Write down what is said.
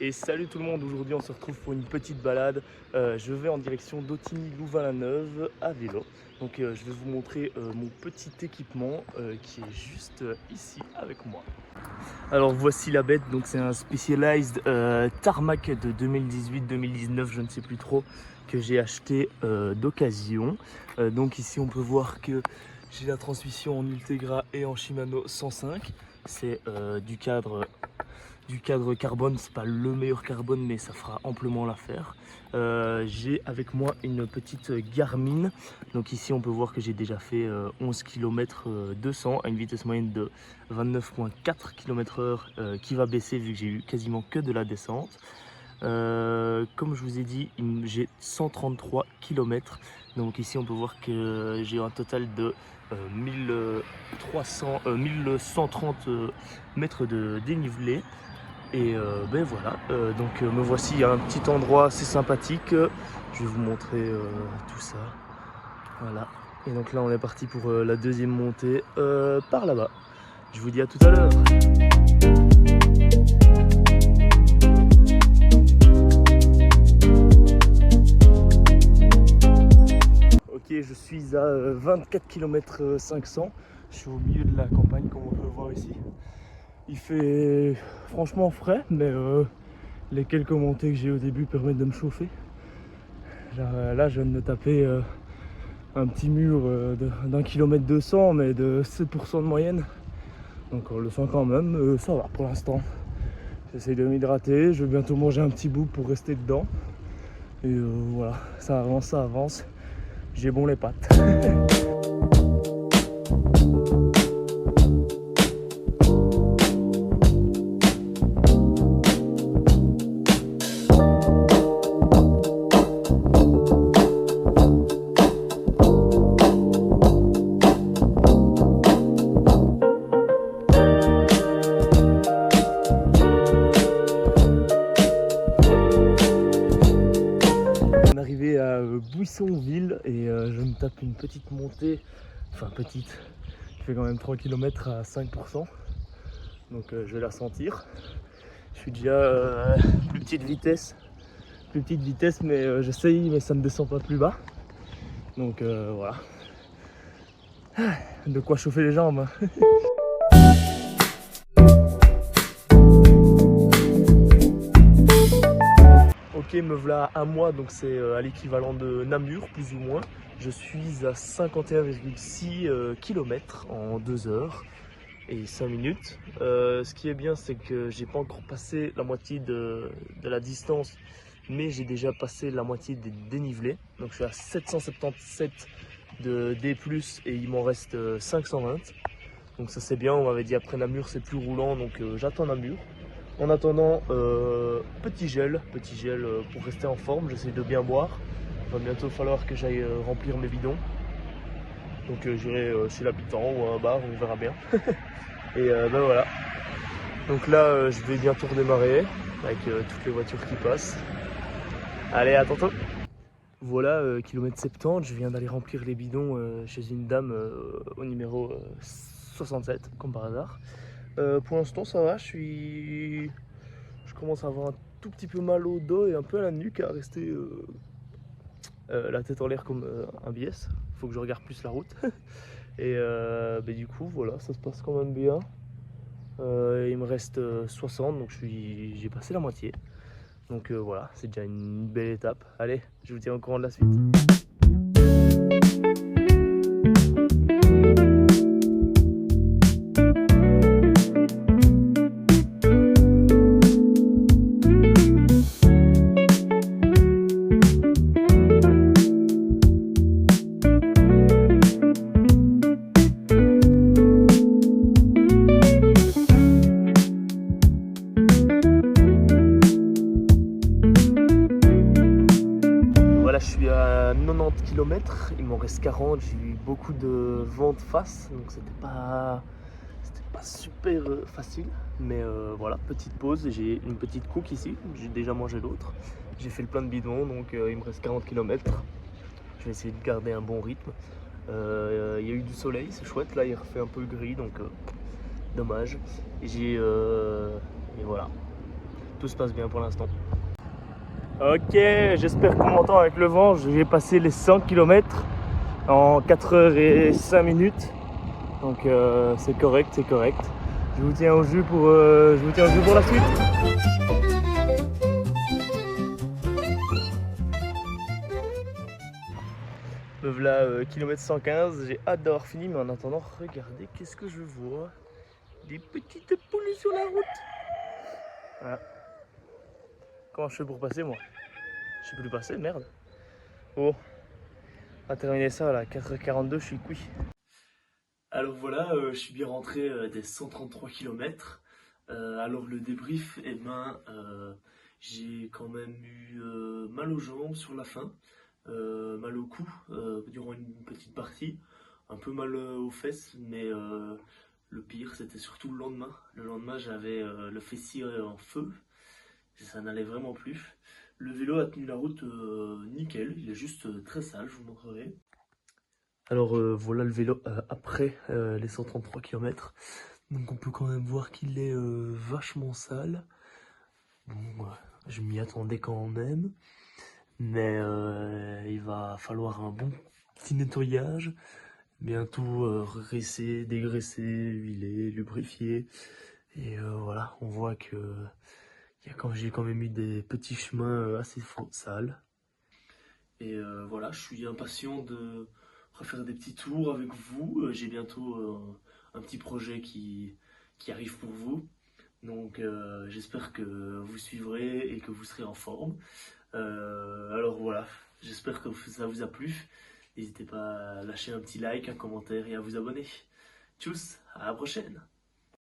Et salut tout le monde, aujourd'hui on se retrouve pour une petite balade. Je vais en direction d'Autigny-Louvain-la-Neuve à vélo. Donc je vais vous montrer mon petit équipement qui est juste ici avec moi. Alors voici la bête, donc c'est un Specialized Tarmac de 2018-2019, je ne sais plus trop, que j'ai acheté d'occasion. Donc ici on peut voir que j'ai la transmission en Ultegra et en Shimano 105. C'est du cadre carbone, c'est pas le meilleur carbone mais ça fera amplement l'affaire. J'ai avec moi une petite Garmin, donc ici on peut voir que j'ai déjà fait 11 km 200 à une vitesse moyenne de 29,4 km/h qui va baisser vu que j'ai eu quasiment que de la descente. Comme je vous ai dit, j'ai 133 km, donc ici on peut voir que j'ai un total de 1130 mètres de dénivelé. Et ben voilà, donc me voici à un petit endroit assez sympathique. Je vais vous montrer tout ça. Voilà. Et donc là on est parti pour la deuxième montée par là-bas. Je vous dis à tout à l'heure. Ok, je suis à 24 km 500. Je suis au milieu de la campagne comme on peut le voir ici. Il fait franchement frais, mais les quelques montées que j'ai au début permettent de me chauffer. Là, je viens de me taper un petit mur d'1 km 200, mais de 7% de moyenne. Donc on le sent quand même, ça va pour l'instant. J'essaie de m'hydrater, je vais bientôt manger un petit bout pour rester dedans. Et voilà, ça avance, ça avance. J'ai bon les pattes. À Buissonville et je me tape une petite montée, enfin petite, je fais quand même 3 km à 5%, donc je vais la sentir. Je suis déjà plus petite vitesse mais j'essaye, mais ça ne descend pas plus bas, donc voilà, de quoi chauffer les jambes. Ok, me voilà à moi, donc c'est à l'équivalent de Namur, plus ou moins. Je suis à 51,6 km en 2 heures et 5 minutes. Ce qui est bien, c'est que j'ai pas encore passé la moitié de la distance, mais j'ai déjà passé la moitié des dénivelés. Donc je suis à 777 de D+, et il m'en reste 520. Donc ça c'est bien, on m'avait dit après Namur c'est plus roulant, donc j'attends Namur. En attendant, petit gel pour rester en forme, j'essaie de bien boire. Il va bientôt falloir que j'aille remplir mes bidons. Donc j'irai chez l'habitant ou à un bar, on verra bien. Et ben voilà. Donc là, je vais bientôt redémarrer avec toutes les voitures qui passent. Allez, à tantôt. Voilà, kilomètre 70, je viens d'aller remplir les bidons chez une dame au numéro 67, comme par hasard. Pour l'instant ça va, je commence à avoir un tout petit peu mal au dos et un peu à la nuque, à rester la tête en l'air comme un biais. Faut que je regarde plus la route. Et du coup voilà, ça se passe quand même bien. Il me reste 60, donc j'ai passé la moitié. Donc voilà, c'est déjà une belle étape. Allez, je vous tiens au courant de la suite. Voilà, je suis à 90 km, il m'en reste 40, j'ai eu beaucoup de vent de face, donc c'était pas super facile, mais voilà, petite pause, j'ai une petite cook ici, j'ai déjà mangé l'autre, j'ai fait le plein de bidons, donc il me reste 40 km, je vais essayer de garder un bon rythme. Il y a eu du soleil, c'est chouette, là il refait un peu gris, donc dommage, et voilà. tout se passe bien pour l'instant. Ok, j'espère qu'on m'entend avec le vent. J'ai passé les 100 km en 4h05. Donc c'est correct, c'est correct. Je vous tiens au jus pour la suite. Me voilà kilomètre 115, j'ai hâte d'avoir fini, mais en attendant, regardez, qu'est-ce que je vois? Des petites poules sur la route. Voilà. Comment je fais pour passer, moi? Je sais plus passer, merde. Bon, on va terminer ça, là, 4h42, je suis cuit. Alors voilà, je suis bien rentré des 133 km. Alors le débrief, eh ben, j'ai quand même eu mal aux jambes sur la fin, mal au cou durant une petite partie, un peu mal aux fesses, mais le pire c'était surtout le lendemain. Le lendemain j'avais le fessier en feu, ça n'allait vraiment plus. Le vélo a tenu la route nickel, il est juste très sale, je vous montrerai. Alors voilà le vélo après les 133 km. Donc on peut quand même voir qu'il est vachement sale. Bon, je m'y attendais quand même. Mais il va falloir un bon petit nettoyage. Bientôt rincer, dégraisser, huiler, lubrifier. Et voilà, on voit que j'ai quand même eu des petits chemins assez sales. Et voilà, je suis impatient de refaire des petits tours avec vous. J'ai bientôt un petit projet qui arrive pour vous. Donc j'espère que vous suivrez et que vous serez en forme. Alors voilà, j'espère que ça vous a plu. N'hésitez pas à lâcher un petit like, un commentaire et à vous abonner. Tchuss, à la prochaine!